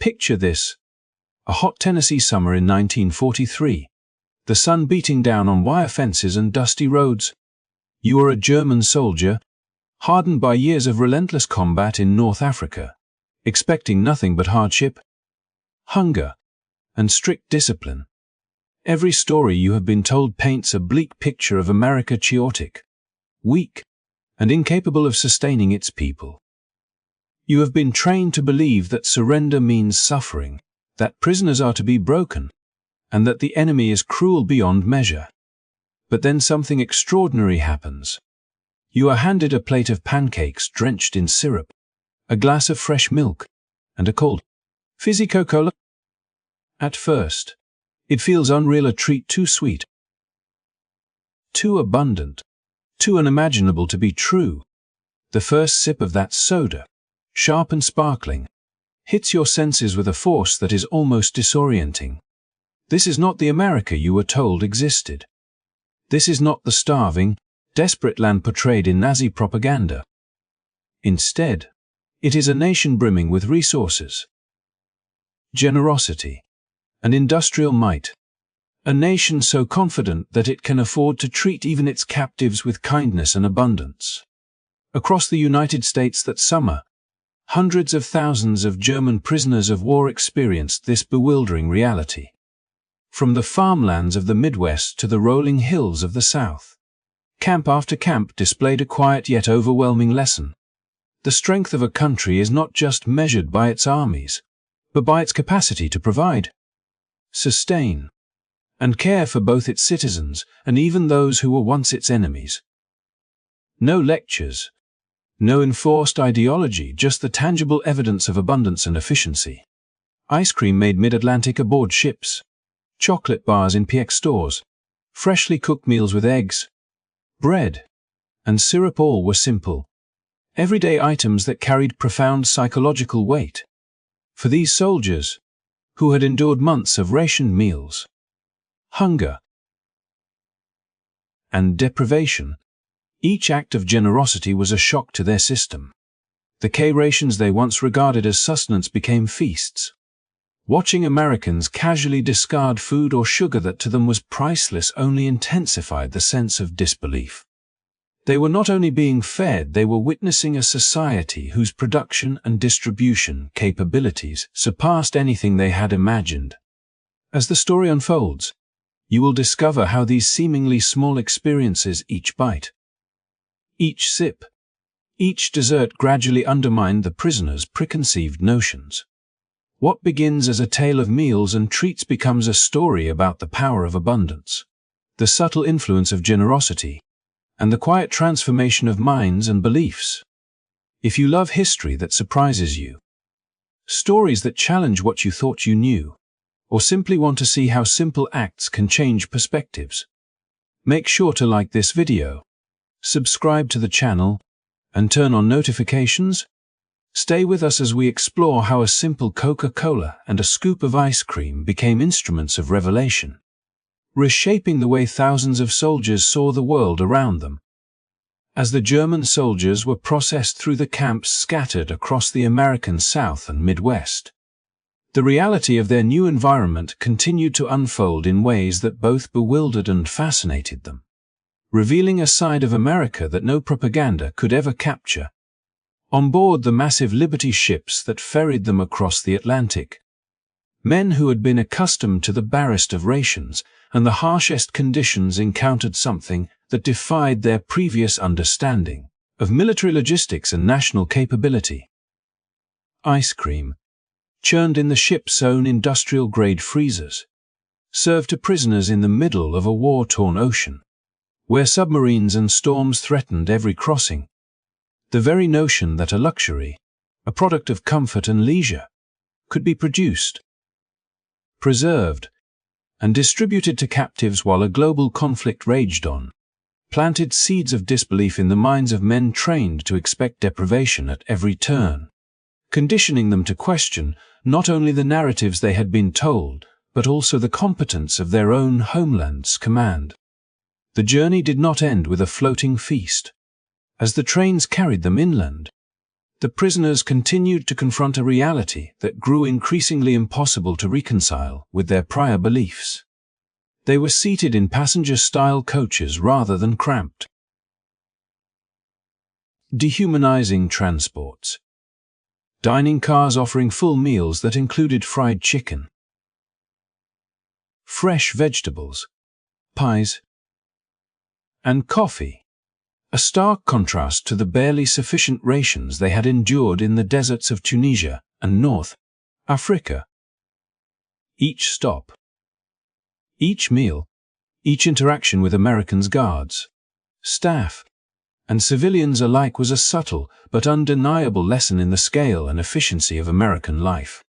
Picture this: a hot Tennessee summer in 1943. The sun beating down on wire fences and dusty roads. You are a German soldier, hardened by years of relentless combat in North Africa, expecting nothing but hardship, hunger, and strict discipline. Every story you have been told paints a bleak picture of America, chaotic, weak, and incapable of sustaining its people. You have been trained to believe that surrender means suffering, that prisoners are to be broken, and that the enemy is cruel beyond measure. But then something extraordinary happens. You are handed a plate of pancakes drenched in syrup, a glass of fresh milk, and a cold, fizzy Coca-Cola. At first, it feels unreal, a treat too sweet, too abundant, too unimaginable to be true. The first sip of that soda, sharp and sparkling, hits your senses with a force that is almost disorienting. This is not the America you were told existed. This is not the starving, desperate land portrayed in Nazi propaganda. Instead, it is a nation brimming with resources, generosity, and industrial might. A nation so confident that it can afford to treat even its captives with kindness and abundance. Across the United States that summer, hundreds of thousands of German prisoners of war experienced this bewildering reality. From the farmlands of the Midwest to the rolling hills of the South, camp after camp displayed a quiet yet overwhelming lesson. The strength of a country is not just measured by its armies, but by its capacity to provide, sustain, and care for both its citizens and even those who were once its enemies. No lectures, no enforced ideology, just the tangible evidence of abundance and efficiency. Ice cream made mid-Atlantic aboard ships, chocolate bars in PX stores, freshly cooked meals with eggs, bread, and syrup, all were simple, everyday items that carried profound psychological weight. For these soldiers, who had endured months of rationed meals, hunger, and deprivation, each act of generosity was a shock to their system. The K-rations they once regarded as sustenance became feasts. Watching Americans casually discard food or sugar that to them was priceless only intensified the sense of disbelief. They were not only being fed, they were witnessing a society whose production and distribution capabilities surpassed anything they had imagined. As the story unfolds, you will discover how these seemingly small experiences, each bite, each sip, each dessert, gradually undermined the prisoners' preconceived notions. What begins as a tale of meals and treats becomes a story about the power of abundance, the subtle influence of generosity, and the quiet transformation of minds and beliefs. If you love history that surprises you, stories that challenge what you thought you knew, or simply want to see how simple acts can change perspectives, make sure to like this video, subscribe to the channel, and turn on notifications. Stay with us as we explore how a simple Coca-Cola and a scoop of ice cream became instruments of revelation, reshaping the way thousands of soldiers saw the world around them. As the German soldiers were processed through the camps scattered across the American South and Midwest, the reality of their new environment continued to unfold in ways that both bewildered and fascinated them, revealing a side of America that no propaganda could ever capture. On board the massive Liberty ships that ferried them across the Atlantic, men who had been accustomed to the barest of rations and the harshest conditions encountered something that defied their previous understanding of military logistics and national capability. Ice cream, churned in the ship's own industrial-grade freezers, served to prisoners in the middle of a war-torn ocean, where submarines and storms threatened every crossing. The very notion that a luxury, a product of comfort and leisure, could be produced, preserved, and distributed to captives while a global conflict raged on, planted seeds of disbelief in the minds of men trained to expect deprivation at every turn, conditioning them to question not only the narratives they had been told, but also the competence of their own homeland's command. The journey did not end with a floating feast. As the trains carried them inland, the prisoners continued to confront a reality that grew increasingly impossible to reconcile with their prior beliefs. They were seated in passenger-style coaches rather than cramped. Dehumanizing transports. Dining cars offering full meals that included fried chicken, fresh vegetables, pies, and coffee. A stark contrast to the barely sufficient rations they had endured in the deserts of Tunisia and North Africa. Each stop, each meal, each interaction with Americans' guards, staff, and civilians alike was a subtle but undeniable lesson in the scale and efficiency of American life,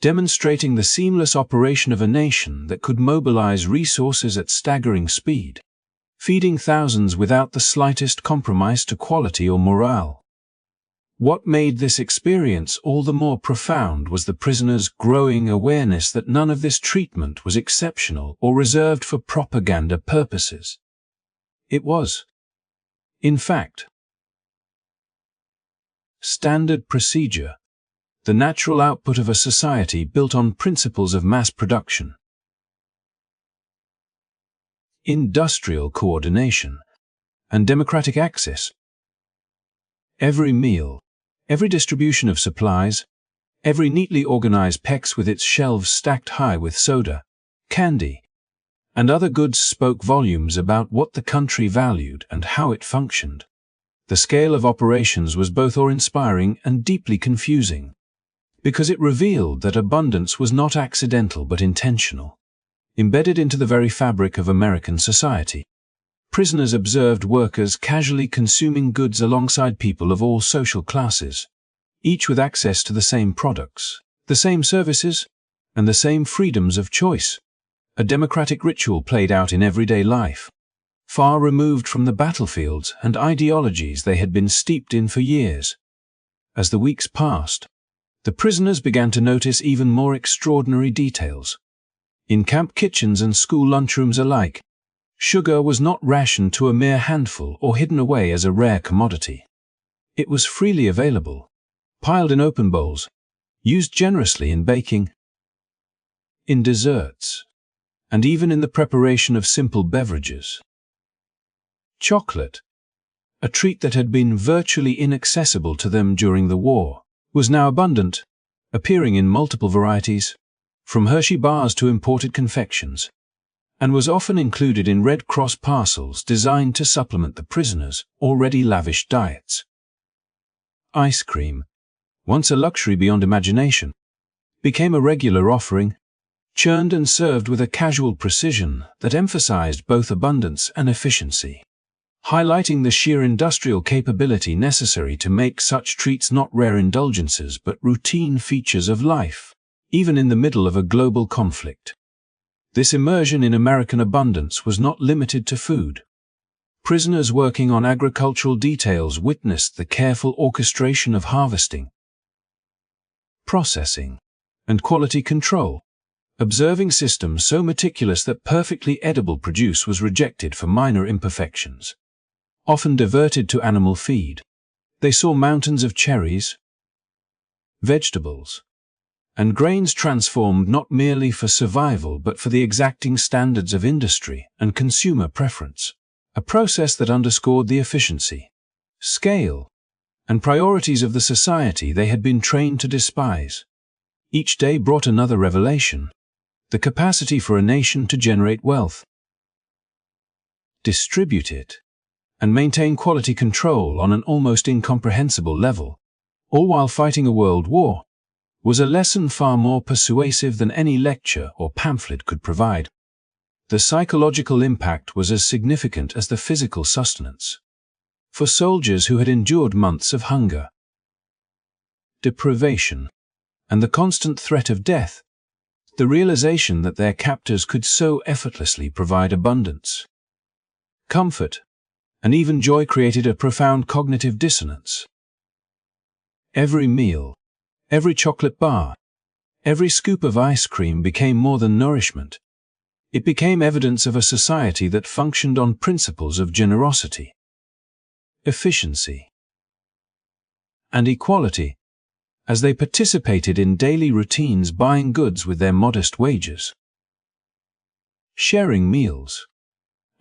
demonstrating the seamless operation of a nation that could mobilize resources at staggering speed, feeding thousands without the slightest compromise to quality or morale. What made this experience all the more profound was the prisoners' growing awareness that none of this treatment was exceptional or reserved for propaganda purposes. It was, in fact, standard procedure, the natural output of a society built on principles of mass production, industrial coordination, and democratic access. Every meal, every distribution of supplies, every neatly organized PEX with its shelves stacked high with soda, candy, and other goods spoke volumes about what the country valued and how it functioned. The scale of operations was both awe-inspiring and deeply confusing, because it revealed that abundance was not accidental but intentional, embedded into the very fabric of American society. Prisoners observed workers casually consuming goods alongside people of all social classes, each with access to the same products, the same services, and the same freedoms of choice. A democratic ritual played out in everyday life, far removed from the battlefields and ideologies they had been steeped in for years. As the weeks passed, the prisoners began to notice even more extraordinary details. In camp kitchens and school lunchrooms alike, sugar was not rationed to a mere handful or hidden away as a rare commodity. It was freely available, piled in open bowls, used generously in baking, in desserts, and even in the preparation of simple beverages. Chocolate, a treat that had been virtually inaccessible to them during the war, was now abundant, appearing in multiple varieties, from Hershey bars to imported confections, and was often included in Red Cross parcels designed to supplement the prisoners' already lavish diets. Ice cream, once a luxury beyond imagination, became a regular offering, churned and served with a casual precision that emphasized both abundance and efficiency, highlighting the sheer industrial capability necessary to make such treats not rare indulgences but routine features of life, even in the middle of a global conflict. This immersion in American abundance was not limited to food. Prisoners working on agricultural details witnessed the careful orchestration of harvesting, processing, and quality control, observing systems so meticulous that perfectly edible produce was rejected for minor imperfections, often diverted to animal feed. They saw mountains of cherries, vegetables, and grains transformed not merely for survival but for the exacting standards of industry and consumer preference, a process that underscored the efficiency, scale, and priorities of the society they had been trained to despise. Each day brought another revelation: the capacity for a nation to generate wealth, distribute it, and maintain quality control on an almost incomprehensible level, all while fighting a world war, was a lesson far more persuasive than any lecture or pamphlet could provide. The psychological impact was as significant as the physical sustenance. For soldiers who had endured months of hunger, deprivation, and the constant threat of death, the realization that their captors could so effortlessly provide abundance, comfort, and even joy created a profound cognitive dissonance. Every meal, every chocolate bar, every scoop of ice cream became more than nourishment. It became evidence of a society that functioned on principles of generosity, efficiency, and equality, as they participated in daily routines buying goods with their modest wages. Sharing meals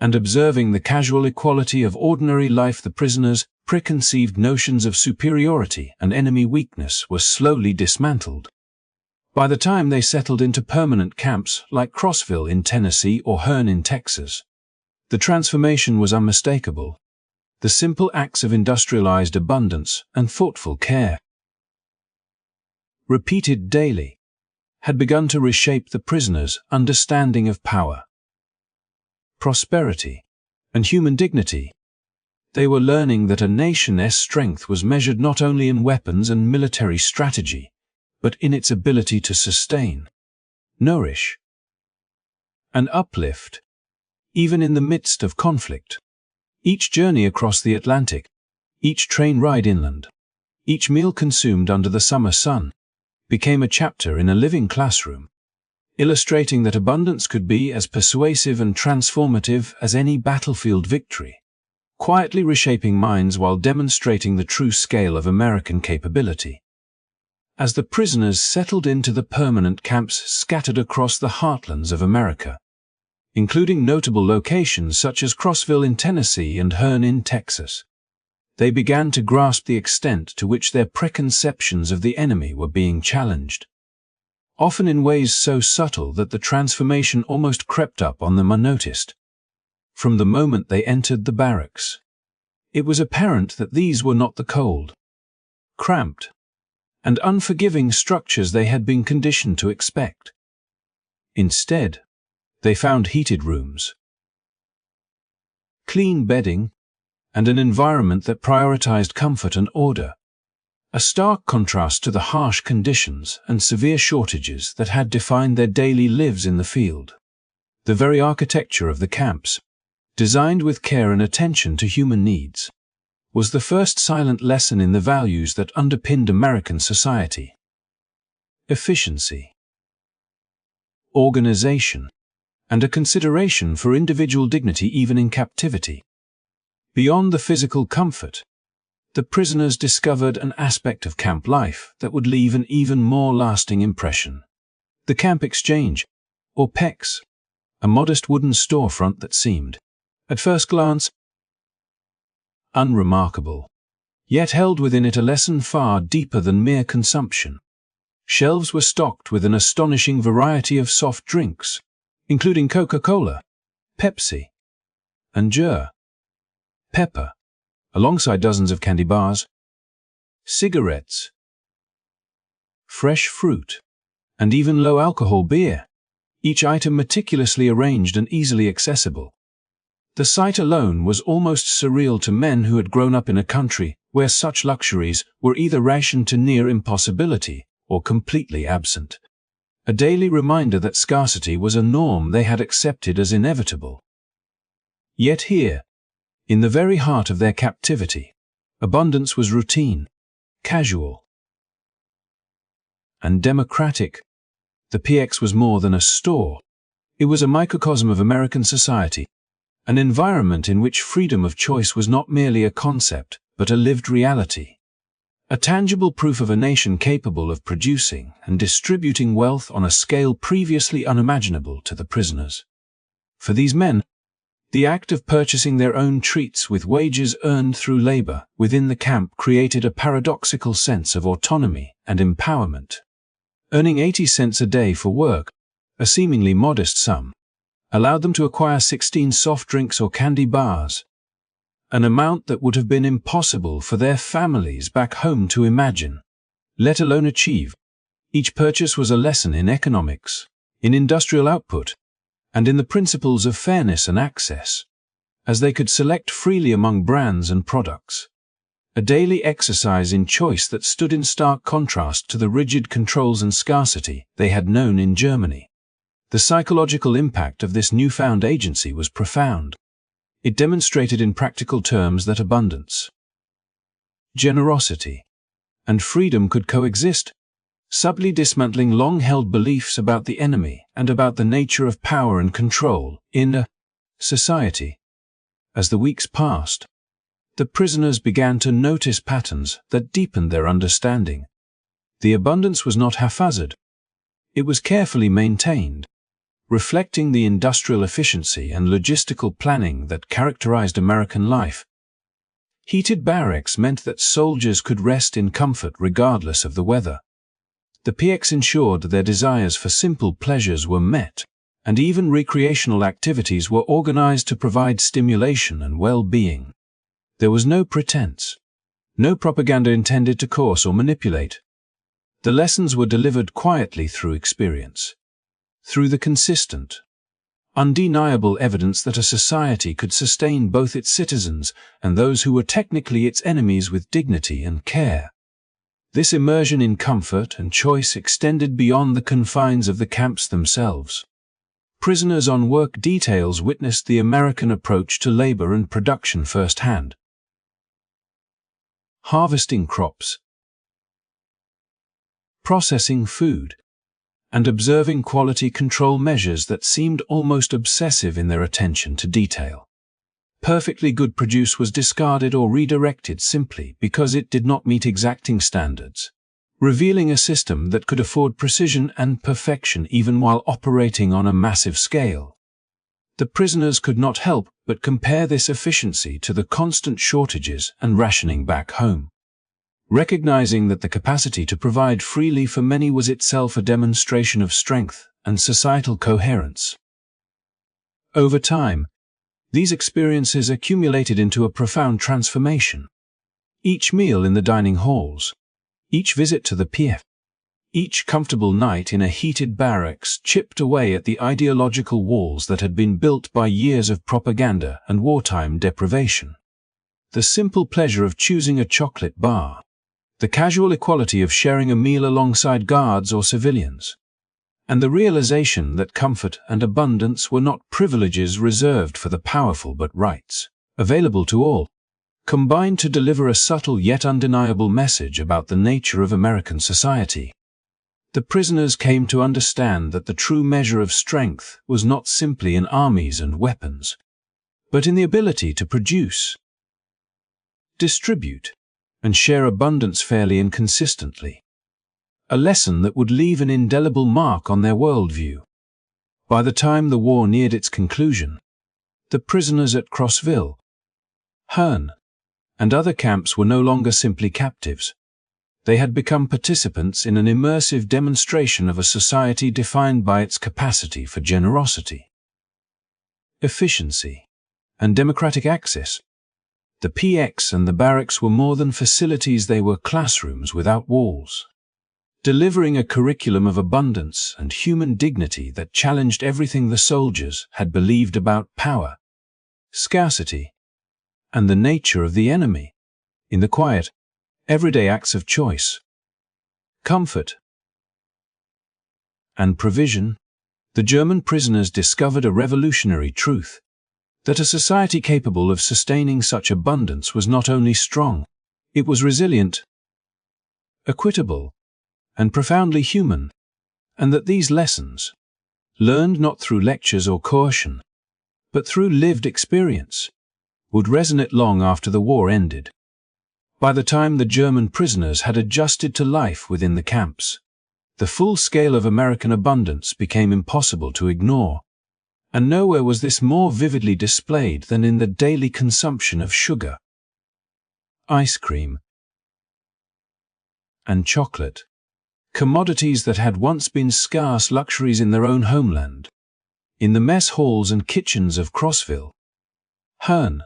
and observing the casual equality of ordinary life, the prisoners' preconceived notions of superiority and enemy weakness were slowly dismantled. By the time they settled into permanent camps like Crossville in Tennessee or Hearne in Texas, the transformation was unmistakable. The simple acts of industrialized abundance and thoughtful care, repeated daily, had begun to reshape the prisoners' understanding of power, prosperity, and human dignity. They were learning that a nation's strength was measured not only in weapons and military strategy, but in its ability to sustain, nourish, and uplift, even in the midst of conflict. Each journey across the Atlantic, each train ride inland, each meal consumed under the summer sun, became a chapter in a living classroom, illustrating that abundance could be as persuasive and transformative as any battlefield victory, quietly reshaping minds while demonstrating the true scale of American capability. As the prisoners settled into the permanent camps scattered across the heartlands of America, including notable locations such as Crossville in Tennessee and Hearne in Texas, they began to grasp the extent to which their preconceptions of the enemy were being challenged, often in ways so subtle that the transformation almost crept up on them unnoticed. From the moment they entered the barracks, it was apparent that these were not the cold, cramped, and unforgiving structures they had been conditioned to expect. Instead, they found heated rooms, clean bedding, and an environment that prioritized comfort and order, a stark contrast to the harsh conditions and severe shortages that had defined their daily lives in the field. The very architecture of the camps, designed with care and attention to human needs, was the first silent lesson in the values that underpinned American society: efficiency, organization, and a consideration for individual dignity even in captivity. Beyond the physical comfort, the prisoners discovered an aspect of camp life that would leave an even more lasting impression: the camp exchange, or PEX, a modest wooden storefront that seemed, at first glance, unremarkable, yet held within it a lesson far deeper than mere consumption. Shelves were stocked with an astonishing variety of soft drinks, including Coca-Cola, Pepsi, and Pepper, alongside dozens of candy bars, cigarettes, fresh fruit, and even low-alcohol beer, each item meticulously arranged and easily accessible. The sight alone was almost surreal to men who had grown up in a country where such luxuries were either rationed to near impossibility or completely absent. A daily reminder that scarcity was a norm they had accepted as inevitable. Yet here, in the very heart of their captivity, abundance was routine, casual, and democratic. The PX was more than a store. It was a microcosm of American society, an environment in which freedom of choice was not merely a concept, but a lived reality. A tangible proof of a nation capable of producing and distributing wealth on a scale previously unimaginable to the prisoners. For these men, the act of purchasing their own treats with wages earned through labor within the camp created a paradoxical sense of autonomy and empowerment. Earning 80 cents a day for work, a seemingly modest sum, allowed them to acquire 16 soft drinks or candy bars, an amount that would have been impossible for their families back home to imagine, let alone achieve. Each purchase was a lesson in economics, in industrial output, and in the principles of fairness and access, as they could select freely among brands and products. A daily exercise in choice that stood in stark contrast to the rigid controls and scarcity they had known in Germany. The psychological impact of this newfound agency was profound. It demonstrated in practical terms that abundance, generosity, and freedom could coexist, subtly dismantling long-held beliefs about the enemy and about the nature of power and control in a society. As the weeks passed, The prisoners began to notice patterns that deepened their understanding. The abundance was not haphazard. It was carefully maintained, reflecting the industrial efficiency and logistical planning that characterized American life. Heated barracks meant that soldiers could rest in comfort regardless of the weather. The POWs ensured their desires for simple pleasures were met, and even recreational activities were organized to provide stimulation and well-being. There was no pretense, no propaganda intended to coerce or manipulate. The lessons were delivered quietly through experience, through the consistent, undeniable evidence that a society could sustain both its citizens and those who were technically its enemies with dignity and care. This immersion in comfort and choice extended beyond the confines of the camps themselves. Prisoners on work details witnessed the American approach to labor and production firsthand. Harvesting crops, processing food, and observing quality control measures that seemed almost obsessive in their attention to detail. Perfectly good produce was discarded or redirected simply because it did not meet exacting standards, revealing a system that could afford precision and perfection even while operating on a massive scale. The prisoners could not help but compare this efficiency to the constant shortages and rationing back home, recognizing that the capacity to provide freely for many was itself a demonstration of strength and societal coherence. Over time, these experiences accumulated into a profound transformation. Each meal in the dining halls, each visit to the POW, each comfortable night in a heated barracks chipped away at the ideological walls that had been built by years of propaganda and wartime deprivation. The simple pleasure of choosing a chocolate bar, the casual equality of sharing a meal alongside guards or civilians, and the realization that comfort and abundance were not privileges reserved for the powerful but rights available to all, combined to deliver a subtle yet undeniable message about the nature of American society. The prisoners came to understand that the true measure of strength was not simply in armies and weapons, but in the ability to produce, distribute, and share abundance fairly and consistently. A lesson that would leave an indelible mark on their worldview. By the time the war neared its conclusion, the prisoners at Crossville, Herne, and other camps were no longer simply captives. They had become participants in an immersive demonstration of a society defined by its capacity for generosity, efficiency, and democratic access. The POWs and the barracks were more than facilities, they were classrooms without walls, delivering a curriculum of abundance and human dignity that challenged everything the soldiers had believed about power, scarcity, and the nature of the enemy. In the quiet, everyday acts of choice, comfort, and provision, the German prisoners discovered a revolutionary truth: that a society capable of sustaining such abundance was not only strong, it was resilient, equitable, and profoundly human, and that these lessons, learned not through lectures or coercion, but through lived experience, would resonate long after the war ended. By the time the German prisoners had adjusted to life within the camps, the full scale of American abundance became impossible to ignore. And nowhere was this more vividly displayed than in the daily consumption of sugar, ice cream, and chocolate, commodities that had once been scarce luxuries in their own homeland. In the mess halls and kitchens of Crossville, Herne,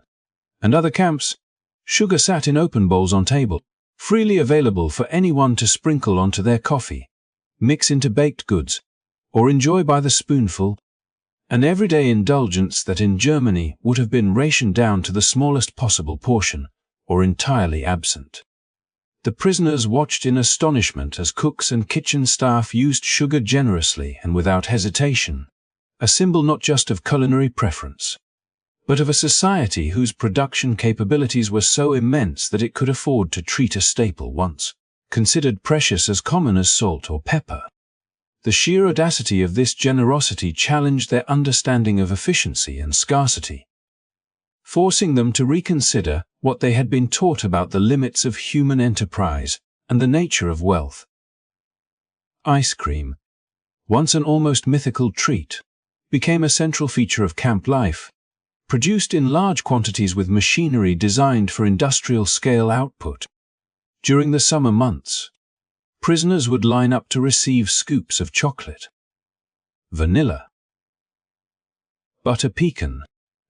and other camps, sugar sat in open bowls on table, freely available for anyone to sprinkle onto their coffee, mix into baked goods, or enjoy by the spoonful. An everyday indulgence that in Germany would have been rationed down to the smallest possible portion, or entirely absent. The prisoners watched in astonishment as cooks and kitchen staff used sugar generously and without hesitation, a symbol not just of culinary preference, but of a society whose production capabilities were so immense that it could afford to treat a staple once considered precious as common as salt or pepper. The sheer audacity of this generosity challenged their understanding of efficiency and scarcity. forcing them to reconsider what they had been taught about the limits of human enterprise and the nature of wealth. Ice cream, once an almost mythical treat, became a central feature of camp life, produced in large quantities with machinery designed for industrial-scale output. During the summer months, prisoners would line up to receive scoops of chocolate, vanilla, butter pecan,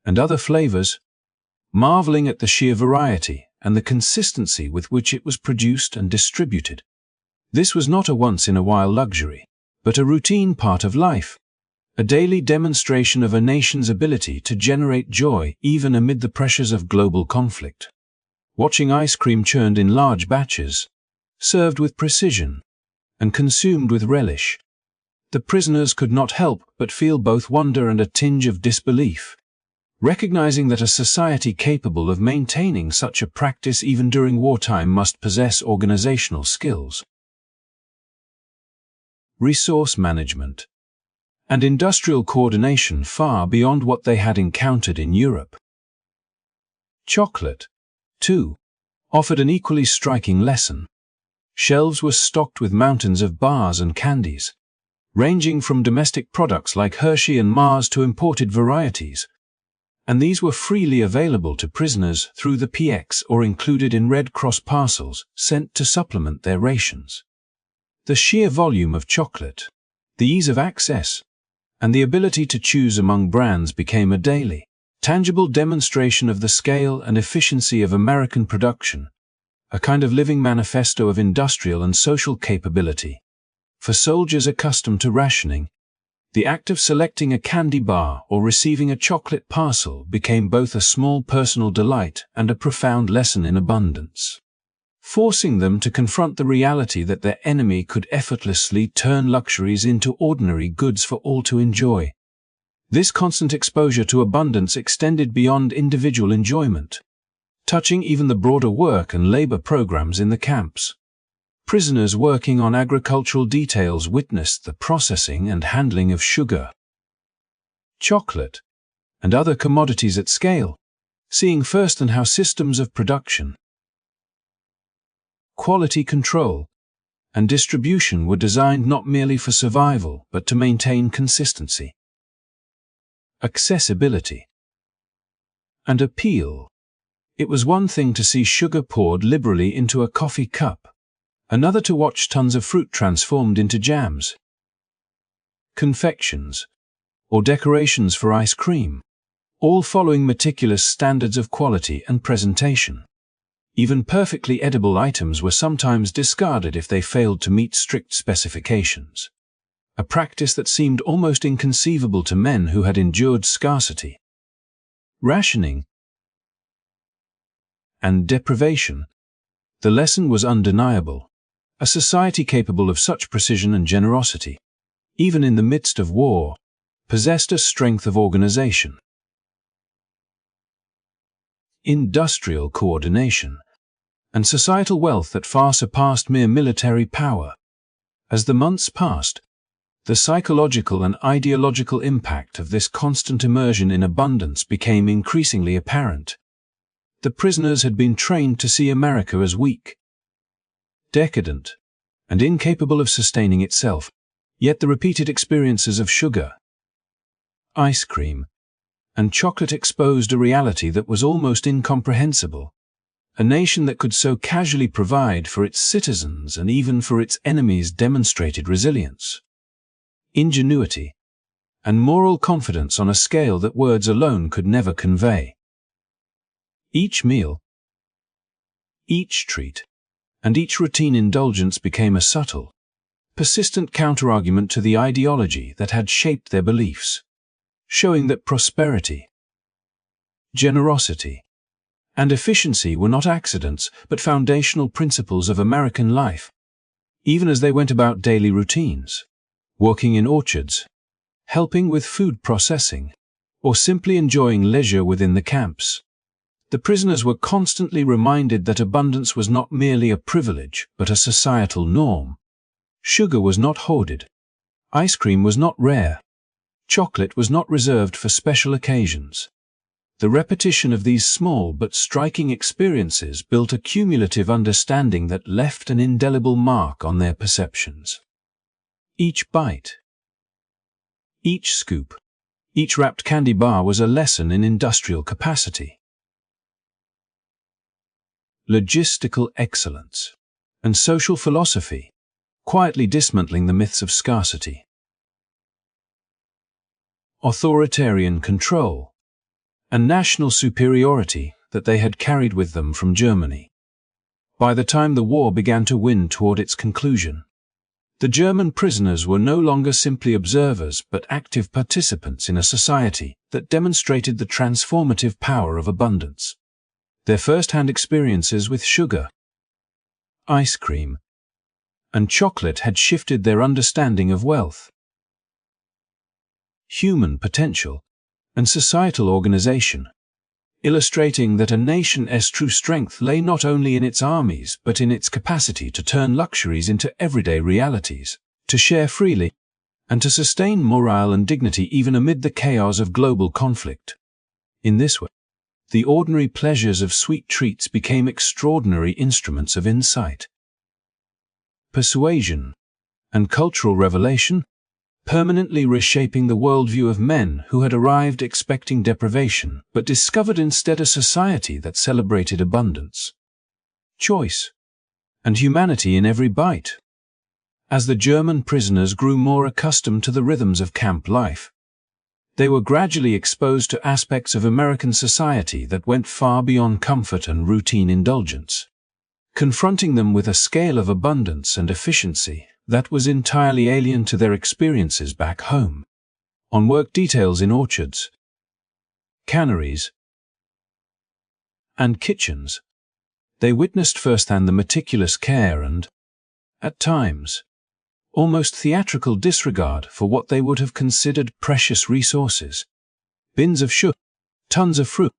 and other flavors, marveling at the sheer variety and the consistency with which it was produced and distributed. This was not a once-in-a-while luxury, but a routine part of life, a daily demonstration of a nation's ability to generate joy even amid the pressures of global conflict. Watching ice cream churned in large batches, served with precision, and consumed with relish, the prisoners could not help but feel both wonder and a tinge of disbelief, recognizing that a society capable of maintaining such a practice even during wartime must possess organizational skills, resource management, and industrial coordination far beyond what they had encountered in Europe. Chocolate, too, offered an equally striking lesson. Shelves were stocked with mountains of bars and candies, ranging from domestic products like Hershey and Mars to imported varieties, and these were freely available to prisoners through the PX or included in Red Cross parcels sent to supplement their rations. The sheer volume of chocolate, the ease of access, and the ability to choose among brands became a daily, tangible demonstration of the scale and efficiency of American production, a kind of living manifesto of industrial and social capability. For soldiers accustomed to rationing, the act of selecting a candy bar or receiving a chocolate parcel became both a small personal delight and a profound lesson in abundance, forcing them to confront the reality that their enemy could effortlessly turn luxuries into ordinary goods for all to enjoy. This constant exposure to abundance extended beyond individual enjoyment, touching even the broader work and labor programs in the camps. Prisoners working on agricultural details witnessed the processing and handling of sugar, chocolate, and other commodities at scale, seeing firsthand how systems of production, quality control, and distribution were designed not merely for survival but to maintain consistency, accessibility, and appeal. It was one thing to see sugar poured liberally into a coffee cup, another to watch tons of fruit transformed into jams, confections, or decorations for ice cream, all following meticulous standards of quality and presentation. Even perfectly edible items were sometimes discarded if they failed to meet strict specifications, a practice that seemed almost inconceivable to men who had endured scarcity, rationing, and deprivation. The lesson was undeniable. A society capable of such precision and generosity, even in the midst of war, possessed a strength of organization, industrial coordination, and societal wealth that far surpassed mere military power. As the months passed, the psychological and ideological impact of this constant immersion in abundance became increasingly apparent. The prisoners had been trained to see America as weak, decadent, and incapable of sustaining itself, yet the repeated experiences of sugar, ice cream, and chocolate exposed a reality that was almost incomprehensible. A nation that could so casually provide for its citizens and even for its enemies demonstrated resilience, ingenuity, and moral confidence on a scale that words alone could never convey. Each meal, each treat, and each routine indulgence became a subtle, persistent counterargument to the ideology that had shaped their beliefs, showing that prosperity, generosity, and efficiency were not accidents but foundational principles of American life. Even as they went about daily routines, working in orchards, helping with food processing, or simply enjoying leisure within the camps, the prisoners were constantly reminded that abundance was not merely a privilege but a societal norm. Sugar was not hoarded, ice cream was not rare, chocolate was not reserved for special occasions. The repetition of these small but striking experiences built a cumulative understanding that left an indelible mark on their perceptions. Each bite, each scoop, each wrapped candy bar was a lesson in industrial capacity, logistical excellence, and social philosophy, quietly dismantling the myths of scarcity. Authoritarian control and national superiority that they had carried with them from Germany. By the time the war began to wind toward its conclusion, the German prisoners were no longer simply observers but active participants in a society that demonstrated the transformative power of abundance. Their first-hand experiences with sugar, ice cream, and chocolate had shifted their understanding of wealth, human potential, and societal organization, illustrating that a nation's true strength lay not only in its armies but in its capacity to turn luxuries into everyday realities, to share freely, and to sustain morale and dignity even amid the chaos of global conflict. In this way, the ordinary pleasures of sweet treats became extraordinary instruments of insight, persuasion, and cultural revelation, permanently reshaping the worldview of men who had arrived expecting deprivation but discovered instead a society that celebrated abundance, choice, and humanity in every bite. As the German prisoners grew more accustomed to the rhythms of camp life, they were gradually exposed to aspects of American society that went far beyond comfort and routine indulgence, confronting them with a scale of abundance and efficiency that was entirely alien to their experiences back home. On work details in orchards, canneries, and kitchens, they witnessed firsthand the meticulous care and, at times, almost theatrical disregard for what they would have considered precious resources. Bins of sugar, tons of fruit,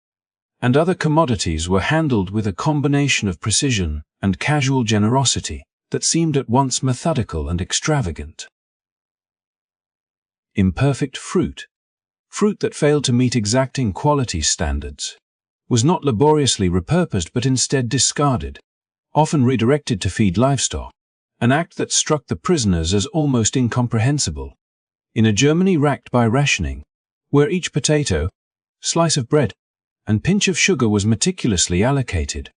and other commodities were handled with a combination of precision and casual generosity that seemed at once methodical and extravagant. Imperfect fruit, fruit that failed to meet exacting quality standards, was not laboriously repurposed but instead discarded, often redirected to feed livestock, an act that struck the prisoners as almost incomprehensible. In a Germany racked by rationing, where each potato, slice of bread, and pinch of sugar was meticulously allocated,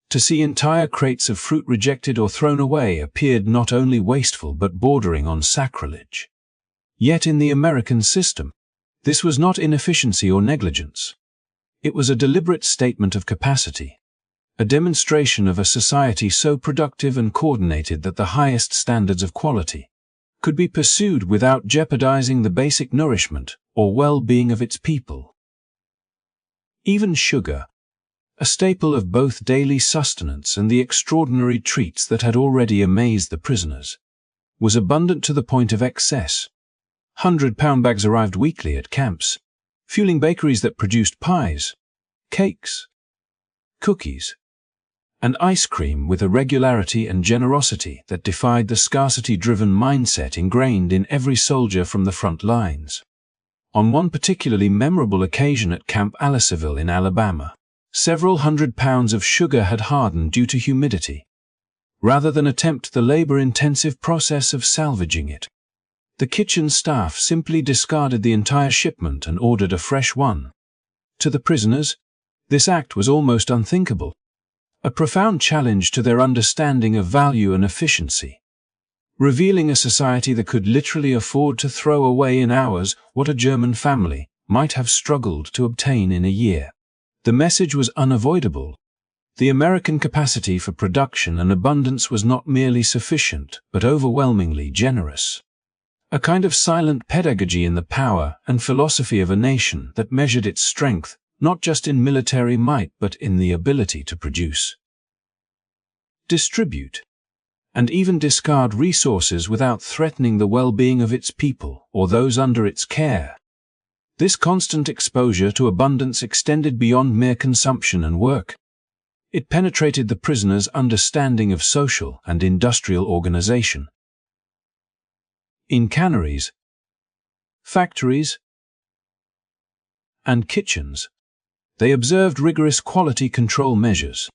to see entire crates of fruit rejected or thrown away appeared not only wasteful but bordering on sacrilege. Yet in the American system, this was not inefficiency or negligence. It was a deliberate statement of capacity, a demonstration of a society so productive and coordinated that the highest standards of quality could be pursued without jeopardizing the basic nourishment or well-being of its people. Even sugar, a staple of both daily sustenance and the extraordinary treats that had already amazed the prisoners, was abundant to the point of excess. 100-pound bags arrived weekly at camps, fueling bakeries that produced pies, cakes, cookies, and ice cream with a regularity and generosity that defied the scarcity-driven mindset ingrained in every soldier from the front lines. On one particularly memorable occasion at Camp Aliceville in Alabama, several 100 pounds of sugar had hardened due to humidity. Rather than attempt the labor-intensive process of salvaging it, the kitchen staff simply discarded the entire shipment and ordered a fresh one. To the prisoners, this act was almost unthinkable, a profound challenge to their understanding of value and efficiency, revealing a society that could literally afford to throw away in hours what a German family might have struggled to obtain in a year. The message was unavoidable. The American capacity for production and abundance was not merely sufficient, but overwhelmingly generous. A kind of silent pedagogy in the power and philosophy of a nation that measured its strength not just in military might but in the ability to produce, distribute, and even discard resources without threatening the well-being of its people or those under its care. This constant exposure to abundance extended beyond mere consumption and work. It penetrated the prisoners' understanding of social and industrial organization. In canneries, factories, and kitchens, They observed rigorous quality control measures,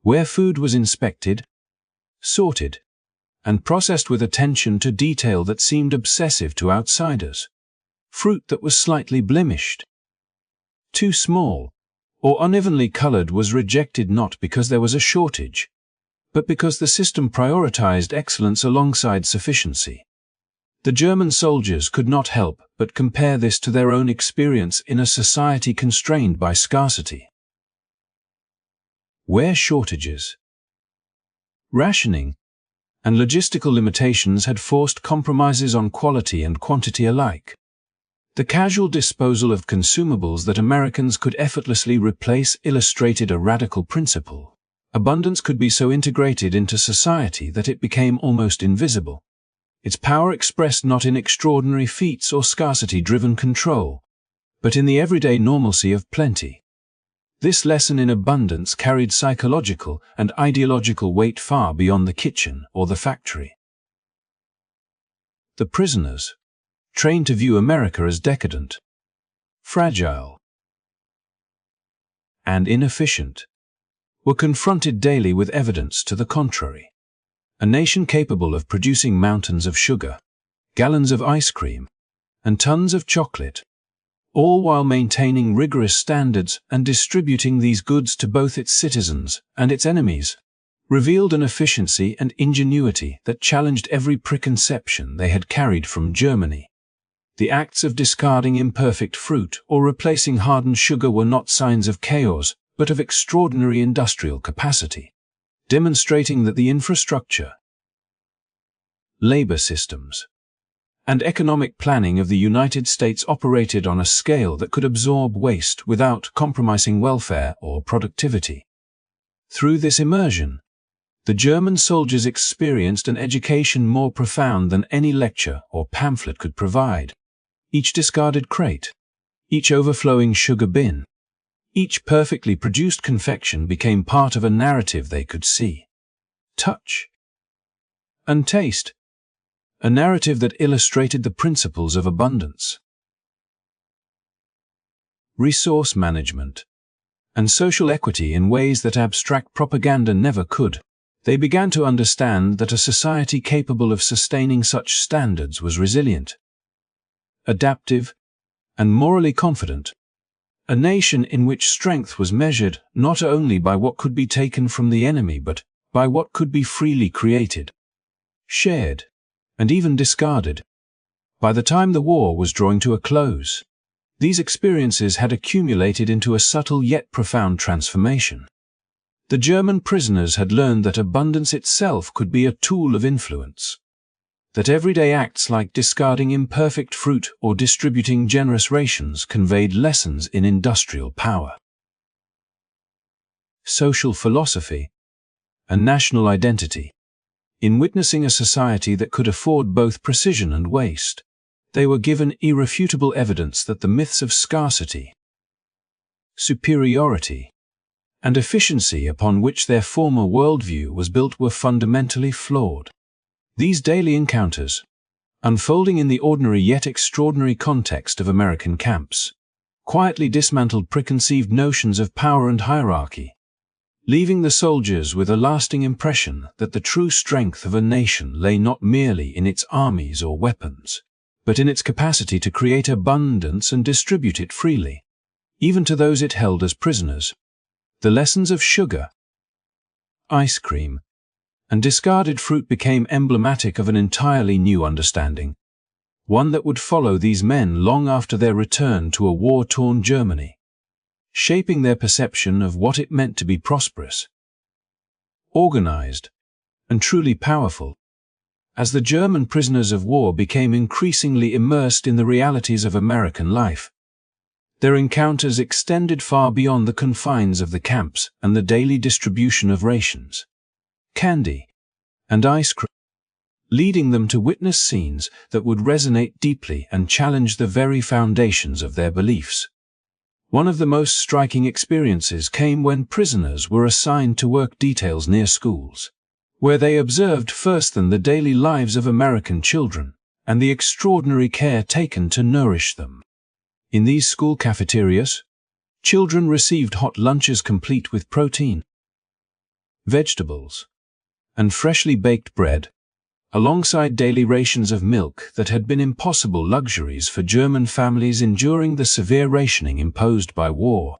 where food was inspected, sorted, and processed with attention to detail that seemed obsessive to outsiders. Fruit that was slightly blemished, too small, or unevenly colored was rejected not because there was a shortage, but because the system prioritized excellence alongside sufficiency. The German soldiers could not help but compare this to their own experience in a society constrained by scarcity, where shortages, rationing, and logistical limitations had forced compromises on quality and quantity alike. The casual disposal of consumables that Americans could effortlessly replace illustrated a radical principle. Abundance could be so integrated into society that it became almost invisible. Its power expressed not in extraordinary feats or scarcity-driven control, but in the everyday normalcy of plenty. This lesson in abundance carried psychological and ideological weight far beyond the kitchen or the factory. The prisoners, trained to view America as decadent, fragile, and inefficient, were confronted daily with evidence to the contrary. A nation capable of producing mountains of sugar, gallons of ice cream, and tons of chocolate, all while maintaining rigorous standards and distributing these goods to both its citizens and its enemies, revealed an efficiency and ingenuity that challenged every preconception they had carried from Germany. The acts of discarding imperfect fruit or replacing hardened sugar were not signs of chaos, but of extraordinary industrial capacity, demonstrating that the infrastructure, labor systems, and economic planning of the United States operated on a scale that could absorb waste without compromising welfare or productivity. Through this immersion, the German soldiers experienced an education more profound than any lecture or pamphlet could provide. Each discarded crate, each overflowing sugar bin, each perfectly produced confection became part of a narrative they could see, touch, and taste, a narrative that illustrated the principles of abundance, resource management, and social equity in ways that abstract propaganda never could. They began to understand that a society capable of sustaining such standards was resilient, adaptive, and morally confident. A nation in which strength was measured not only by what could be taken from the enemy but by what could be freely created, shared, and even discarded. By the time the war was drawing to a close, these experiences had accumulated into a subtle yet profound transformation. The German prisoners had learned that abundance itself could be a tool of influence, that everyday acts like discarding imperfect fruit or distributing generous rations conveyed lessons in industrial power, social philosophy, and national identity. In witnessing a society that could afford both precision and waste, they were given irrefutable evidence that the myths of scarcity, superiority, and efficiency upon which their former worldview was built were fundamentally flawed. These daily encounters, unfolding in the ordinary yet extraordinary context of American camps, quietly dismantled preconceived notions of power and hierarchy, leaving the soldiers with a lasting impression that the true strength of a nation lay not merely in its armies or weapons, but in its capacity to create abundance and distribute it freely, even to those it held as prisoners. The lessons of sugar, ice cream, and discarded fruit became emblematic of an entirely new understanding, one that would follow these men long after their return to a war-torn Germany, shaping their perception of what it meant to be prosperous, organized, and truly powerful. As the German prisoners of war became increasingly immersed in the realities of American life, their encounters extended far beyond the confines of the camps and the daily distribution of rations, candy, and ice cream, leading them to witness scenes that would resonate deeply and challenge the very foundations of their beliefs. One of the most striking experiences came when prisoners were assigned to work details near schools, where they observed firsthand the daily lives of American children and the extraordinary care taken to nourish them. In these school cafeterias, Children received hot lunches complete with protein, vegetables, and freshly baked bread, alongside daily rations of milk that had been impossible luxuries for German families enduring the severe rationing imposed by war.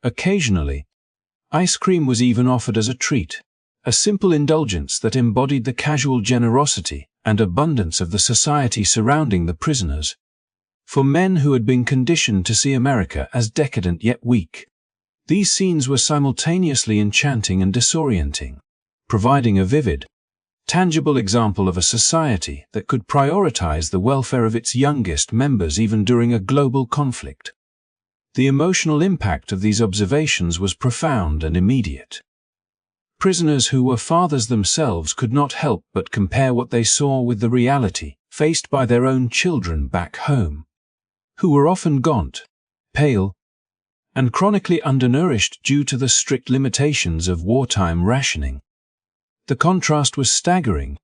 Occasionally, ice cream was even offered as a treat, a simple indulgence that embodied the casual generosity and abundance of the society surrounding the prisoners. For men who had been conditioned to see America as decadent yet weak, these scenes were simultaneously enchanting and disorienting, providing a vivid, tangible example of a society that could prioritize the welfare of its youngest members even during a global conflict. The emotional impact of these observations was profound and immediate. Prisoners who were fathers themselves could not help but compare what they saw with the reality faced by their own children back home, who were often gaunt, pale, and chronically undernourished due to the strict limitations of wartime rationing. The contrast was staggering.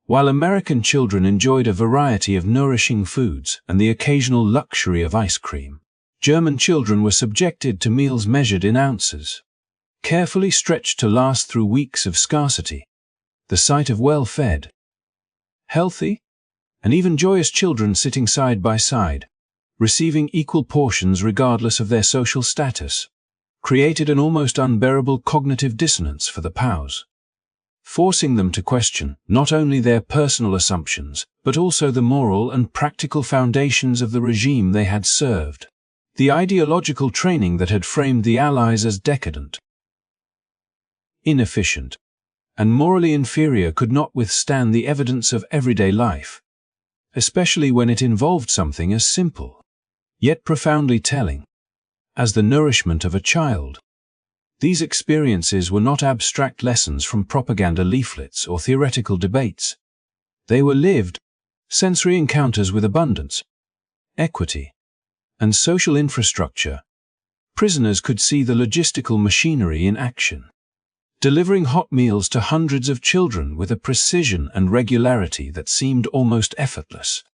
While American children enjoyed a variety of nourishing foods and the occasional luxury of ice cream, German children were subjected to meals measured in ounces, carefully stretched to last through weeks of scarcity. The sight of well-fed, healthy, and even joyous children sitting side by side, receiving equal portions regardless of their social status, created an almost unbearable cognitive dissonance for the POWs, forcing them to question not only their personal assumptions, but also the moral and practical foundations of the regime they had served, the ideological training that had framed the Allies as decadent, inefficient, and morally inferior could not withstand the evidence of everyday life, especially when it involved something as simple, yet profoundly telling, as the nourishment of a child. These experiences were not abstract lessons from propaganda leaflets or theoretical debates. They were lived, sensory encounters with abundance, equity, and social infrastructure. Prisoners could see the logistical machinery in action, delivering hot meals to hundreds of children with a precision and regularity that seemed almost effortless.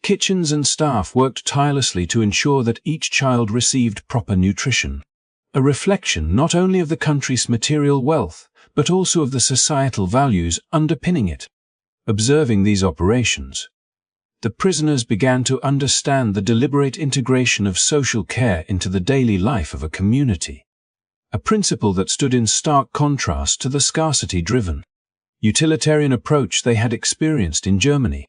Kitchens and staff worked tirelessly to ensure that each child received proper nutrition, a reflection not only of the country's material wealth, but also of the societal values underpinning it. Observing these operations, the prisoners began to understand the deliberate integration of social care into the daily life of a community, a principle that stood in stark contrast to the scarcity-driven, utilitarian approach they had experienced in Germany.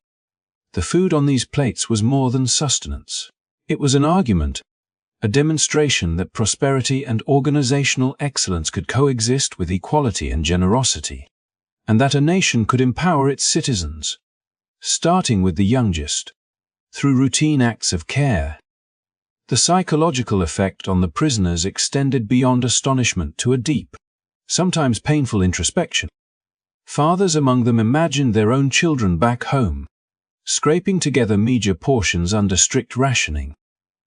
The food on these plates was more than sustenance. It was an argument, a demonstration that prosperity and organizational excellence could coexist with equality and generosity, and that a nation could empower its citizens, starting with the youngest, through routine acts of care. The psychological effect on the prisoners extended beyond astonishment to a deep, sometimes painful introspection. Fathers among them imagined their own children back home, scraping together meager portions under strict rationing,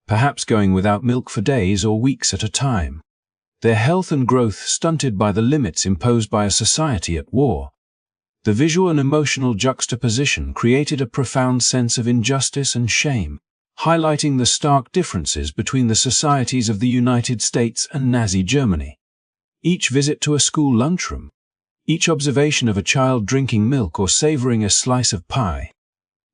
perhaps going without milk for days or weeks at a time, their health and growth stunted by the limits imposed by a society at war. The visual and emotional juxtaposition created a profound sense of injustice and shame, highlighting the stark differences between the societies of the United States and Nazi Germany. Each visit to a school lunchroom, each observation of a child drinking milk or savoring a slice of pie,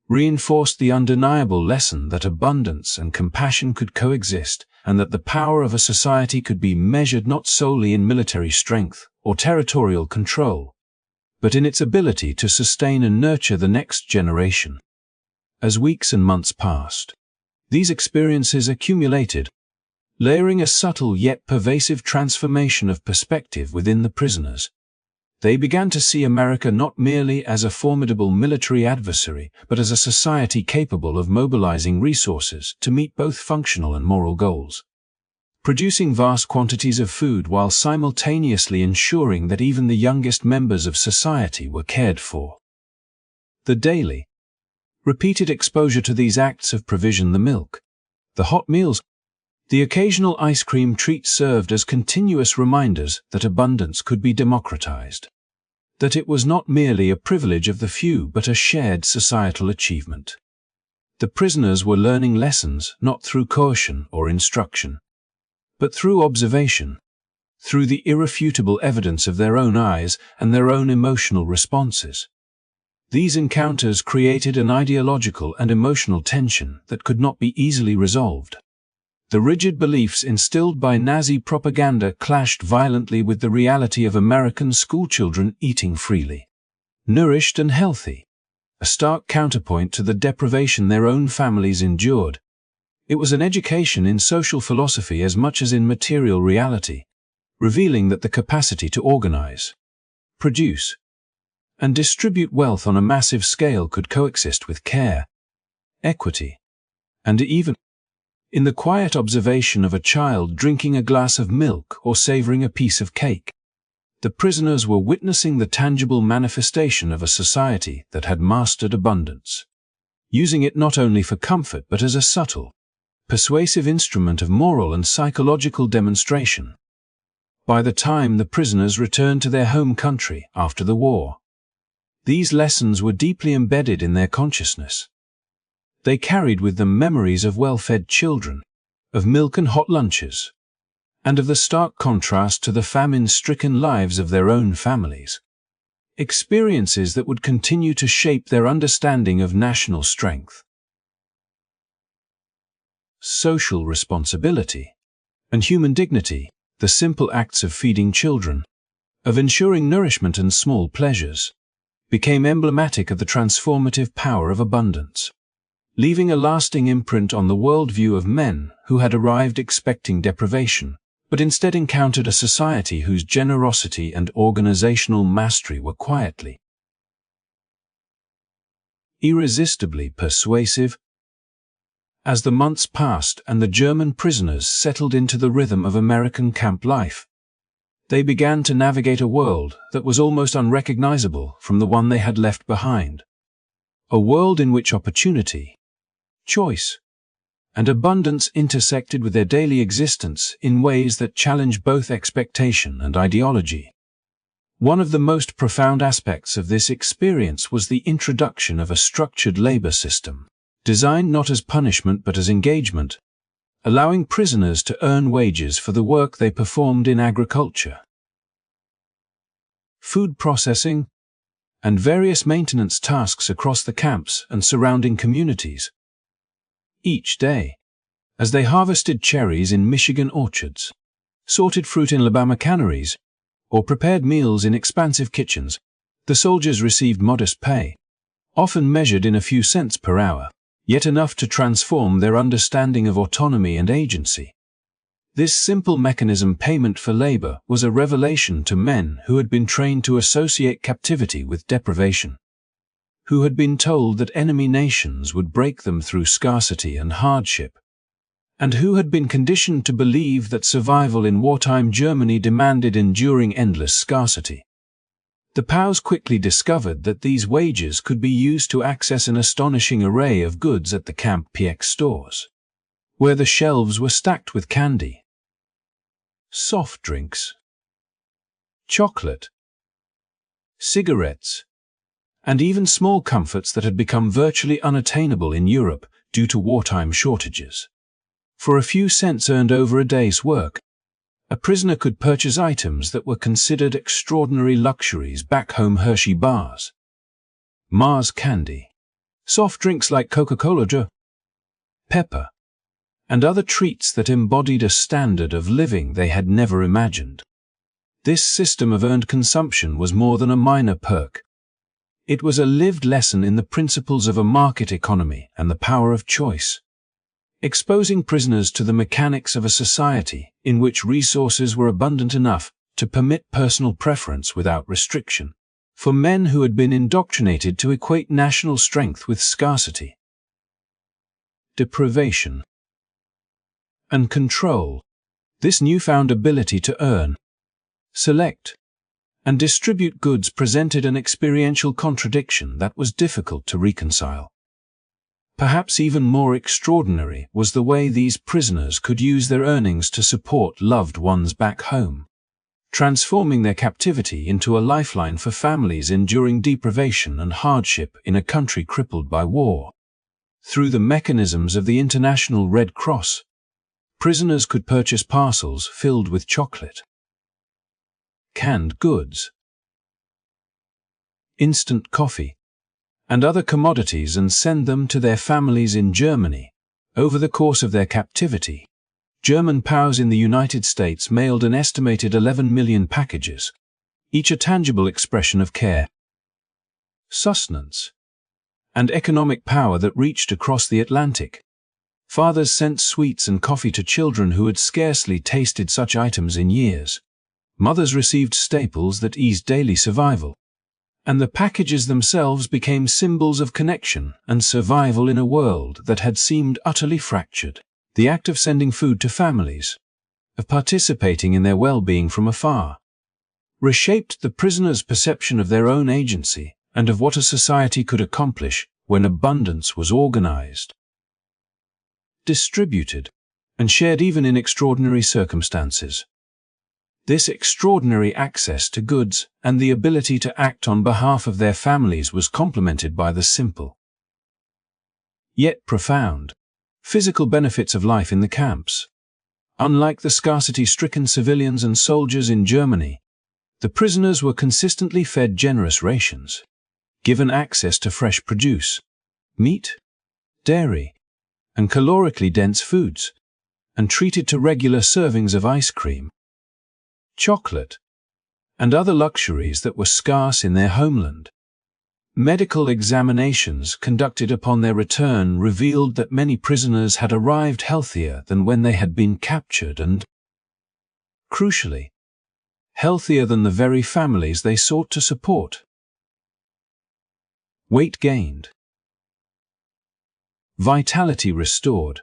reinforced the undeniable lesson that abundance and compassion could coexist, and that the power of a society could be measured not solely in military strength or territorial control, but in its ability to sustain and nurture the next generation. As weeks and months passed, these experiences accumulated, layering a subtle yet pervasive transformation of perspective within the prisoners. They began to see America not merely as a formidable military adversary, but as a society capable of mobilizing resources to meet both functional and moral goals, producing vast quantities of food while simultaneously ensuring that even the youngest members of society were cared for. The daily, repeated exposure to these acts of provision, the milk, the hot meals, the occasional ice cream treat served as continuous reminders that abundance could be democratized, that it was not merely a privilege of the few but a shared societal achievement. The prisoners were learning lessons not through coercion or instruction, but through observation, through the irrefutable evidence of their own eyes and their own emotional responses. These encounters created an ideological and emotional tension that could not be easily resolved. The rigid beliefs instilled by Nazi propaganda clashed violently with the reality of American schoolchildren eating freely, nourished and healthy, a stark counterpoint to the deprivation their own families endured. It was an education in social philosophy as much as in material reality, revealing that the capacity to organize, produce, and distribute wealth on a massive scale could coexist with care, equity, and even in the quiet observation of a child drinking a glass of milk or savoring a piece of cake. The prisoners were witnessing the tangible manifestation of a society that had mastered abundance, using it not only for comfort but as a subtle, persuasive instrument of moral and psychological demonstration. By the time the prisoners returned to their home country after the war, these lessons were deeply embedded in their consciousness. They carried with them memories of well-fed children, of milk and hot lunches, and of the stark contrast to the famine-stricken lives of their own families. Experiences that would continue to shape their understanding of national strength, social responsibility, and human dignity. The simple acts of feeding children, of ensuring nourishment and small pleasures, became emblematic of the transformative power of abundance, leaving a lasting imprint on the worldview of men who had arrived expecting deprivation, but instead encountered a society whose generosity and organizational mastery were quietly, irresistibly persuasive. As the months passed and the German prisoners settled into the rhythm of American camp life, they began to navigate a world that was almost unrecognizable from the one they had left behind. A world in which opportunity, choice, and abundance intersected with their daily existence in ways that challenged both expectation and ideology. One of the most profound aspects of this experience was the introduction of a structured labor system, designed not as punishment but as engagement, allowing prisoners to earn wages for the work they performed in agriculture, food processing, and various maintenance tasks across the camps and surrounding communities. Each day, as they harvested cherries in Michigan orchards, sorted fruit in Alabama canneries, or prepared meals in expansive kitchens, the soldiers received modest pay, often measured in a few cents per hour, yet enough to transform their understanding of autonomy and agency. This simple mechanism, payment for labor, was a revelation to men who had been trained to associate captivity with deprivation, who had been told that enemy nations would break them through scarcity and hardship, and who had been conditioned to believe that survival in wartime Germany demanded enduring endless scarcity. The POWs quickly discovered that these wages could be used to access an astonishing array of goods at the Camp PX stores, where the shelves were stacked with candy, soft drinks, chocolate, cigarettes, and even small comforts that had become virtually unattainable in Europe due to wartime shortages. For a few cents earned over a day's work, a prisoner could purchase items that were considered extraordinary luxuries back home: Hershey bars, Mars candy, soft drinks like Coca-Cola, pepper, and other treats that embodied a standard of living they had never imagined. This system of earned consumption was more than a minor perk. It was a lived lesson in the principles of a market economy and the power of choice, exposing prisoners to the mechanics of a society in which resources were abundant enough to permit personal preference without restriction, for men who had been indoctrinated to equate national strength with scarcity, deprivation, and control. This newfound ability to earn, select, and distribute goods presented an experiential contradiction that was difficult to reconcile. Perhaps even more extraordinary was the way these prisoners could use their earnings to support loved ones back home, transforming their captivity into a lifeline for families enduring deprivation and hardship in a country crippled by war. Through the mechanisms of the International Red Cross, prisoners could purchase parcels filled with chocolate, canned goods, instant coffee, and other commodities and send them to their families in Germany. Over the course of their captivity, German POWs in the United States mailed an estimated 11 million packages, each a tangible expression of care, sustenance, and economic power that reached across the Atlantic. Fathers sent sweets and coffee to children who had scarcely tasted such items in years. Mothers received staples that eased daily survival. And the packages themselves became symbols of connection and survival in a world that had seemed utterly fractured. The act of sending food to families, of participating in their well-being from afar, reshaped the prisoners' perception of their own agency and of what a society could accomplish when abundance was organized, distributed, and shared even in extraordinary circumstances. This extraordinary access to goods and the ability to act on behalf of their families was complemented by the simple, yet profound, physical benefits of life in the camps. Unlike the scarcity-stricken civilians and soldiers in Germany, the prisoners were consistently fed generous rations, given access to fresh produce, meat, dairy, and calorically dense foods, and treated to regular servings of ice cream, chocolate, and other luxuries that were scarce in their homeland. Medical examinations conducted upon their return revealed that many prisoners had arrived healthier than when they had been captured and, crucially, healthier than the very families they sought to support. Weight gained, vitality restored,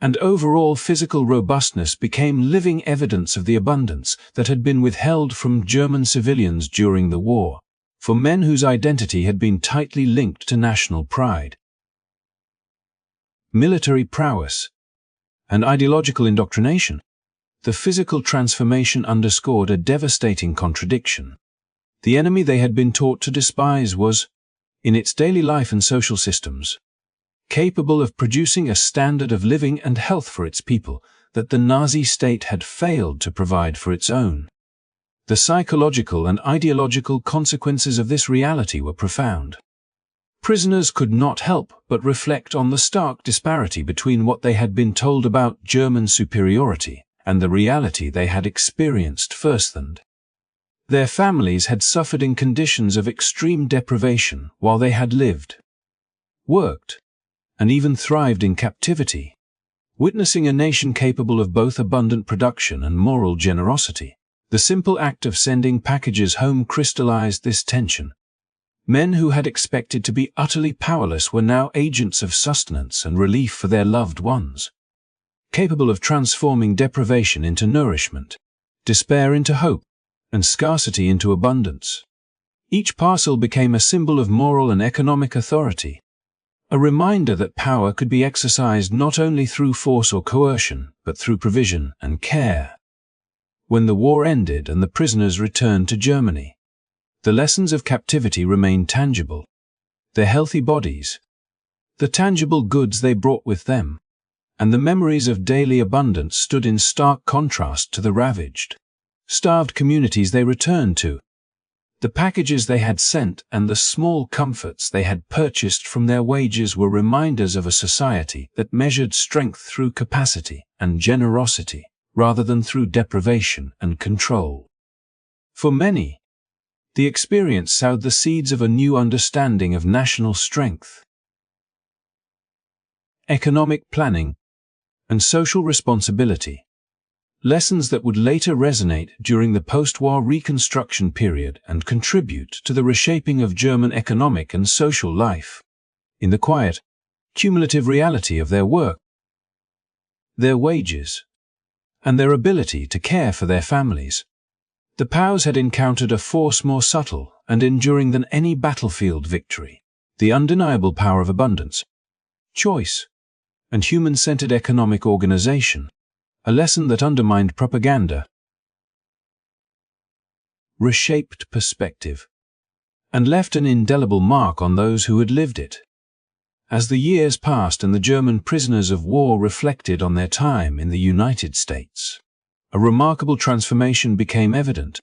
and overall physical robustness became living evidence of the abundance that had been withheld from German civilians during the war, for men whose identity had been tightly linked to national pride. Military prowess and ideological indoctrination. The physical transformation underscored a devastating contradiction. The enemy they had been taught to despise was, in its daily life and social systems, capable of producing a standard of living and health for its people that the Nazi state had failed to provide for its own. The psychological and ideological consequences of this reality were profound. Prisoners could not help but reflect on the stark disparity between what they had been told about German superiority and the reality they had experienced firsthand. Their families had suffered in conditions of extreme deprivation while they had lived, worked, and even thrived in captivity, witnessing a nation capable of both abundant production and moral generosity. The simple act of sending packages home crystallized this tension. Men who had expected to be utterly powerless were now agents of sustenance and relief for their loved ones, capable of transforming deprivation into nourishment, despair into hope, and scarcity into abundance. Each parcel became a symbol of moral and economic authority, a reminder that power could be exercised not only through force or coercion, but through provision and care. When the war ended and the prisoners returned to Germany, the lessons of captivity remained tangible. Their healthy bodies, the tangible goods they brought with them, and the memories of daily abundance stood in stark contrast to the ravaged, starved communities they returned to. The packages they had sent and the small comforts they had purchased from their wages were reminders of a society that measured strength through capacity and generosity, rather than through deprivation and control. For many, the experience sowed the seeds of a new understanding of national strength, economic planning, and social responsibility. Lessons that would later resonate during the post-war Reconstruction period and contribute to the reshaping of German economic and social life. In the quiet, cumulative reality of their work, their wages, and their ability to care for their families, the POWs had encountered a force more subtle and enduring than any battlefield victory: the undeniable power of abundance, choice, and human-centered economic organization. A lesson that undermined propaganda, reshaped perspective, and left an indelible mark on those who had lived it. As the years passed and the German prisoners of war reflected on their time in the United States, a remarkable transformation became evident,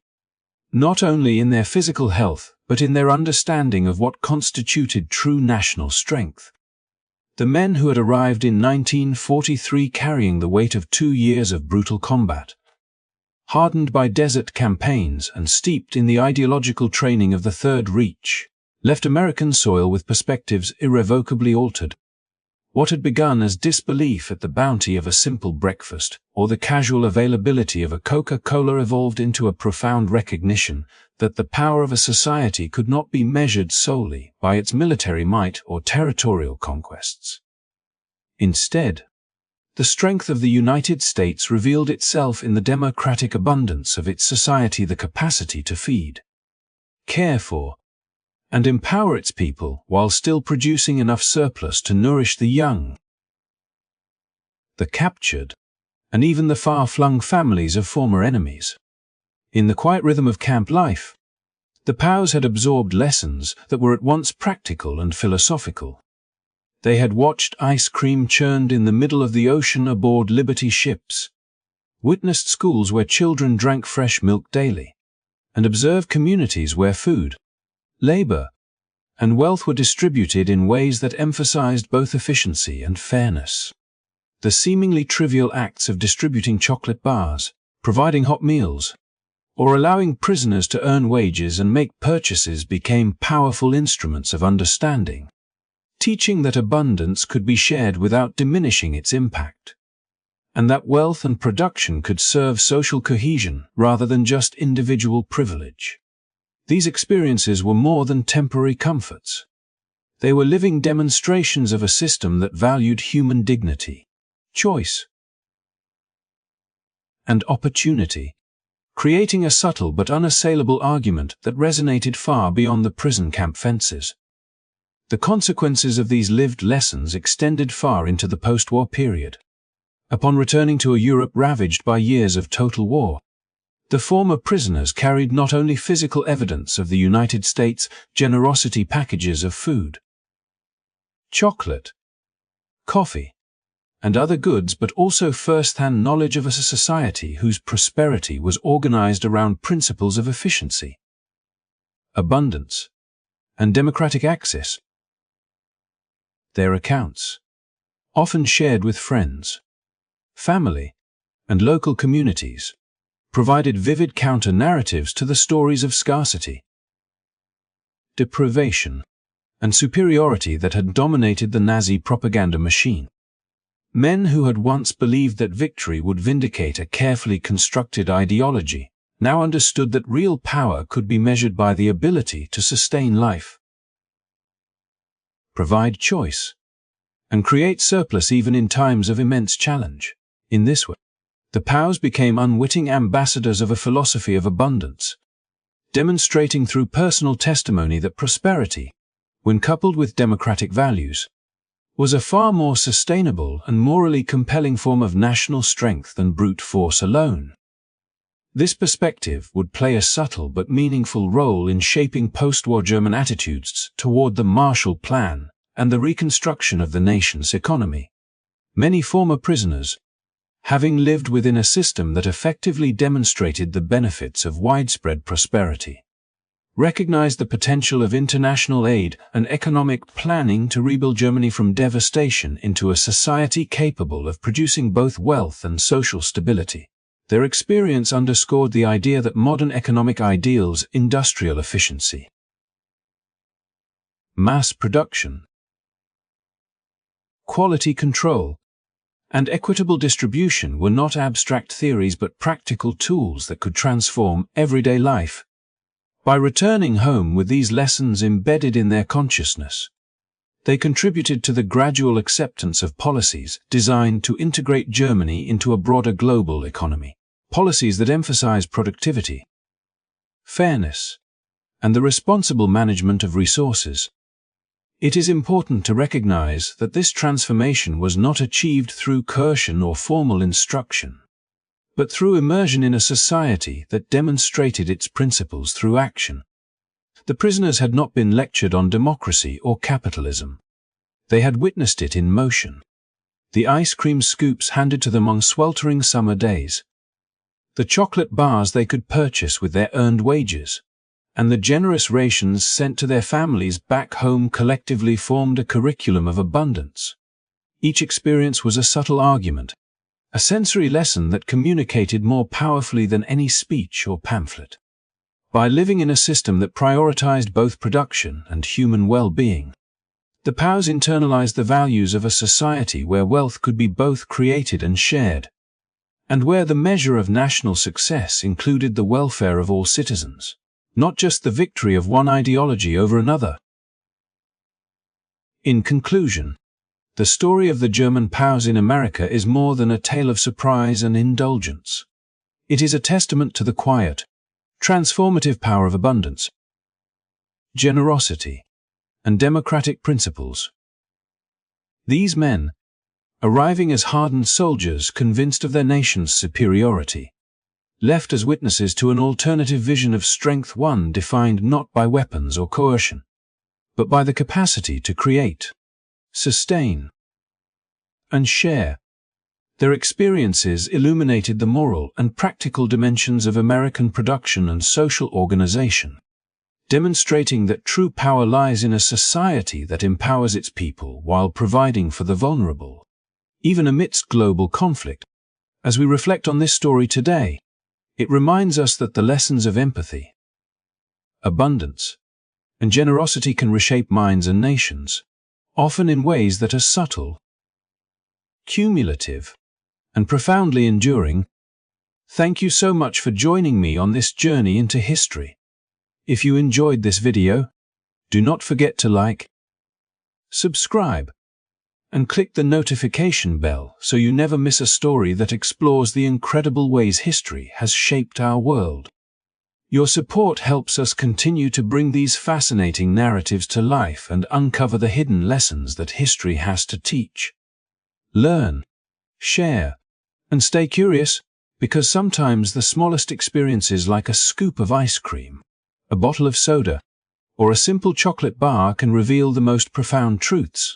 not only in their physical health, but in their understanding of what constituted true national strength. The men who had arrived in 1943 carrying the weight of 2 years of brutal combat, hardened by desert campaigns and steeped in the ideological training of the Third Reich, left American soil with perspectives irrevocably altered. What had begun as disbelief at the bounty of a simple breakfast or the casual availability of a Coca-Cola evolved into a profound recognition that the power of a society could not be measured solely by its military might or territorial conquests. Instead, the strength of the United States revealed itself in the democratic abundance of its society, the capacity to feed, care for, and empower its people while still producing enough surplus to nourish the young, the captured, and even the far-flung families of former enemies. In the quiet rhythm of camp life, the POWs had absorbed lessons that were at once practical and philosophical. They had watched ice cream churned in the middle of the ocean aboard Liberty ships, witnessed schools where children drank fresh milk daily, and observed communities where food, labor, and wealth were distributed in ways that emphasized both efficiency and fairness. The seemingly trivial acts of distributing chocolate bars, providing hot meals, or allowing prisoners to earn wages and make purchases became powerful instruments of understanding, teaching that abundance could be shared without diminishing its impact, and that wealth and production could serve social cohesion rather than just individual privilege. These experiences were more than temporary comforts. They were living demonstrations of a system that valued human dignity, choice, and opportunity, creating a subtle but unassailable argument that resonated far beyond the prison camp fences. The consequences of these lived lessons extended far into the post-war period. Upon returning to a Europe ravaged by years of total war, the former prisoners carried not only physical evidence of the United States' generosity, packages of food, chocolate, coffee, and other goods, but also first-hand knowledge of a society whose prosperity was organized around principles of efficiency, abundance, and democratic access. Their accounts, often shared with friends, family, and local communities, provided vivid counter-narratives to the stories of scarcity, deprivation, and superiority that had dominated the Nazi propaganda machine. Men who had once believed that victory would vindicate a carefully constructed ideology now understood that real power could be measured by the ability to sustain life, provide choice, and create surplus even in times of immense challenge. In this way, the POWs became unwitting ambassadors of a philosophy of abundance, demonstrating through personal testimony that prosperity, when coupled with democratic values, was a far more sustainable and morally compelling form of national strength than brute force alone. This perspective would play a subtle but meaningful role in shaping post-war German attitudes toward the Marshall Plan and the reconstruction of the nation's economy. Many former prisoners, having lived within a system that effectively demonstrated the benefits of widespread prosperity, recognized the potential of international aid and economic planning to rebuild Germany from devastation into a society capable of producing both wealth and social stability. Their experience underscored the idea that modern economic ideals, industrial efficiency, mass production, quality control, and equitable distribution were not abstract theories but practical tools that could transform everyday life. By returning home with these lessons embedded in their consciousness, they contributed to the gradual acceptance of policies designed to integrate Germany into a broader global economy. Policies that emphasize productivity, fairness, and the responsible management of resources. It is important to recognize that this transformation was not achieved through coercion or formal instruction, but through immersion in a society that demonstrated its principles through action. The prisoners had not been lectured on democracy or capitalism. They had witnessed it in motion. The ice cream scoops handed to them on sweltering summer days, the chocolate bars they could purchase with their earned wages, and the generous rations sent to their families back home collectively formed a curriculum of abundance. Each experience was a subtle argument, a sensory lesson that communicated more powerfully than any speech or pamphlet. By living in a system that prioritized both production and human well-being, the POWs internalized the values of a society where wealth could be both created and shared, and where the measure of national success included the welfare of all citizens, not just the victory of one ideology over another. In conclusion, the story of the German POWs in America is more than a tale of surprise and indulgence. It is a testament to the quiet, transformative power of abundance, generosity, and democratic principles. These men, arriving as hardened soldiers convinced of their nation's superiority, left as witnesses to an alternative vision of strength, one defined not by weapons or coercion, but by the capacity to create, sustain, and share. Their experiences illuminated the moral and practical dimensions of American production and social organization, demonstrating that true power lies in a society that empowers its people while providing for the vulnerable, even amidst global conflict. As we reflect on this story today, it reminds us that the lessons of empathy, abundance, and generosity can reshape minds and nations, often in ways that are subtle, cumulative, and profoundly enduring. Thank you so much for joining me on this journey into history. If you enjoyed this video, do not forget to like, subscribe, and click the notification bell so you never miss a story that explores the incredible ways history has shaped our world. Your support helps us continue to bring these fascinating narratives to life and uncover the hidden lessons that history has to teach. Learn, share, and stay curious, because sometimes the smallest experiences, like a scoop of ice cream, a bottle of soda, or a simple chocolate bar, can reveal the most profound truths.